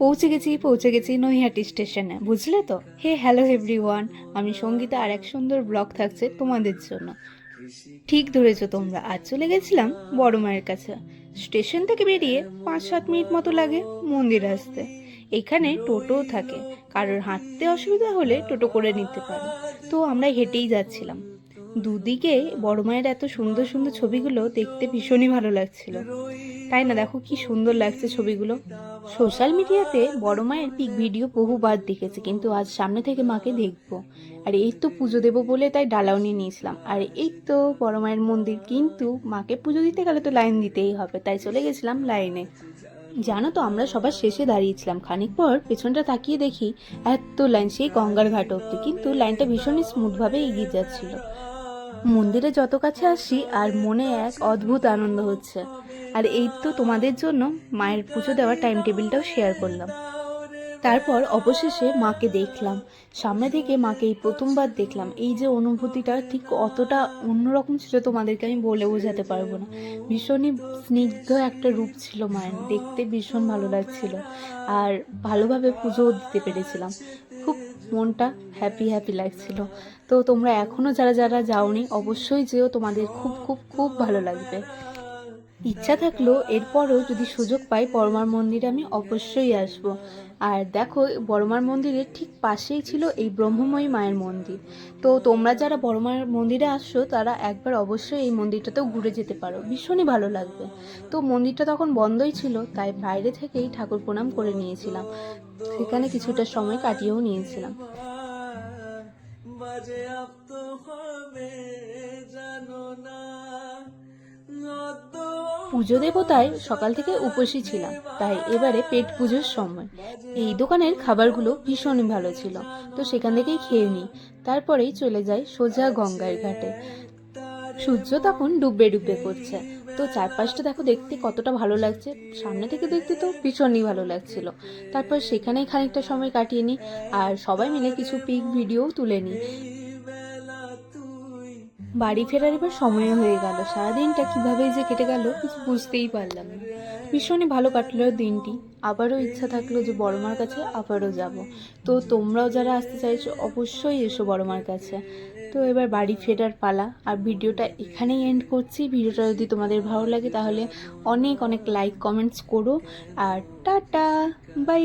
পৌঁছে গেছি নৈহাটি স্টেশনে, বুঝলে তো। হ্যালো এভরিওয়ান, আমি সঙ্গীতা, আর এক সুন্দর ব্লগ থাকছে তোমাদের জন্য। ঠিক ধরেছো তোমরা, আজ চলে গেছিলাম বড় মায়ের কাছে। স্টেশন থেকে বেরিয়ে 5-7 মিনিট মতো লাগে মন্দির আসতে। এখানে টোটো থাকে, কারোর হাঁটতে অসুবিধা হলে টোটো করে নিতে পারো। তো আমরা হেঁটেই যাচ্ছিলাম। দুদিকে বড় মায়ের এত সুন্দর সুন্দর ছবিগুলো দেখতে ভীষণই ভালো লাগছিল, তাই না? দেখো কি সুন্দর লাগছে ছবিগুলো। সোশ্যাল মিডিয়াতে বড় মায়ের পিক ভিডিও বহুবার দেখেছি, কিন্তু আজ সামনে থেকে মাকে দেখবো। আর এই তো পুজো দেবো বলে তাই ডালাও নিয়ে নিয়েছিলাম। আর এই তো বড় মায়ের মন্দির, কিন্তু মাকে পুজো দিতে গেলে তো লাইন দিতেই হবে, তাই চলে গেছিলাম লাইনে। জানো তো, আমরা সবার শেষে দাঁড়িয়েছিলাম। খানিক পর পেছনটা তাকিয়ে দেখি এত লাইন, সেই গঙ্গার ঘাট অব্দি, কিন্তু লাইনটা ভীষণই স্মুথভাবে এগিয়ে যাচ্ছিল। মন্দিরে যত কাছে আসি আর মনে এক অদ্ভুত আনন্দ হচ্ছে। আর এই তো তোমাদের জন্য মায়ের পুজো দেওয়ার টাইম টেবিলটাও শেয়ার করলাম। তারপর অবশেষে মাকে দেখলাম সামনে থেকে। মাকে এই প্রথমবার দেখলাম। এই যে অনুভূতিটা ঠিক অতটা অন্যরকম ছিল, তোমাদেরকে আমি বলে বোঝাতে পারবো না। ভীষণই স্নিগ্ধ একটা রূপ ছিল মায়ের, দেখতে ভীষণ ভালো লাগছিল। আর ভালোভাবে পুজোও দিতে পেরেছিলাম। খুব মনটা হ্যাপি হ্যাপি লাগছিল। তো তোমরা এখনও যারা যারা যাওনি, অবশ্যই যেও, তোমাদের খুব খুব খুব ভালো লাগবে। ইচ্ছা থাকলেও এরপরও যদি সুযোগ পাই বড়মার মন্দিরে আমি অবশ্যই আসব। আর দেখো, বড়মার মন্দিরের ঠিক পাশেই ছিল এই ব্রহ্মময়ী মায়ের মন্দির। তো তোমরা যারা বড়মার মন্দিরে আসছো তারা একবার অবশ্যই এই মন্দিরটাতেও ঘুরে যেতে পারো, ভীষণই ভালো লাগবে। তো মন্দিরটা তখন বন্ধই ছিল, তাই বাইরে থেকেই ঠাকুর প্রণাম করে নিয়েছিলাম। সেখানে কিছুটা সময় কাটিয়েও নিয়েছিলাম। বাজে আপ তো হবে জানো না। পুজো দেবতায় সকাল থেকে উপসী ছিলাম, তাই এবারে পেট পুজোর সময়। এই দোকানের খাবারগুলো ভীষণই ভালো ছিল, তো সেখান থেকেই খেয়ে নিই। তারপরেই চলে যাই সোজা গঙ্গার ঘাটে। সূর্য তখন ডুববে ডুববে করছে। তো চারপাশটা দেখো, দেখতে কতটা ভালো লাগছে। সামনে থেকে দেখতে তো ভীষণই ভালো লাগছিল। তারপর সেখানেই খানিকটা সময় কাটিয়ে নিই, আর সবাই মিলে কিছু পিক ভিডিওও তুলে নিই। বাড়ি ফেরার এবার সময় হয়ে গেল। সারাদিনটা কিভাবে যে কেটে গেল কিছু বুঝতেই পারলাম না। ভীষণই ভালো কাটলো দিনটি। আবারও ইচ্ছা থাকলো যে বড়মার কাছে আবারও যাব। তো তোমরাও যারা আসতে চাইছো অবশ্যই এসো বড়মার কাছে। তো এবার বাড়ি ফেরার পালা। আর ভিডিওটা এখানেই এন্ড করছি। ভিডিওটা যদি তোমাদের ভালো লাগে তাহলে অনেক অনেক লাইক কমেন্টস করো। আর টাটা, বাই।